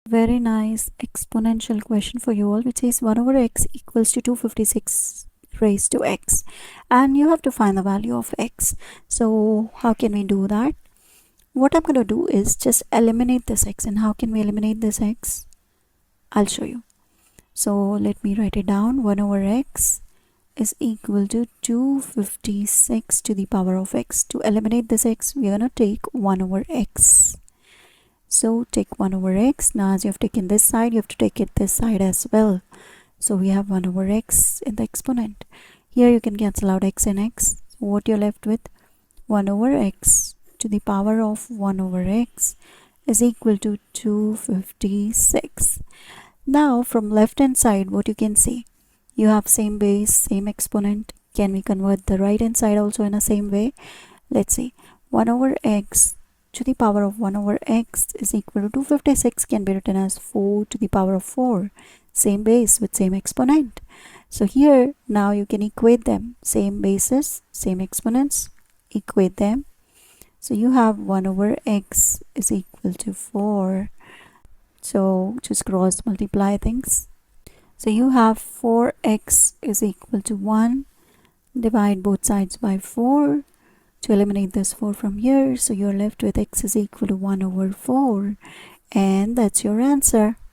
Very nice exponential question for you all, which says 1 over x equals to 256 raised to x, and you have to find the value of x. So how can we do that? What I'm going to do is just eliminate this x. And how can we eliminate this x? I'll show you. So let me write it down. 1 over x is equal to 256 to the power of x. To eliminate this x, we're going to take 1 over x. So take 1 over x. Now as you have taken this side, you have to take it this side as well. So we have 1 over x in the exponent. Here you can cancel out x and x. So what you're left with, 1 over x to the power of 1 over x is equal to 256. Now from left hand side, what you can see, you have same base, same exponent. Can we convert the right hand side also in the same way? Let's see. 1 over x to the power of 1 over x is equal to 256 can be written as 4 to the power of 4. Same base with same exponent. So here now you can equate them. Same bases, same exponents, equate them. So you have 1 over x is equal to 4. So just cross multiply things. So you have 4x is equal to 1. Divide both sides by 4 to eliminate this 4 from here. So you're left with x is equal to 1 over 4. And that's your answer.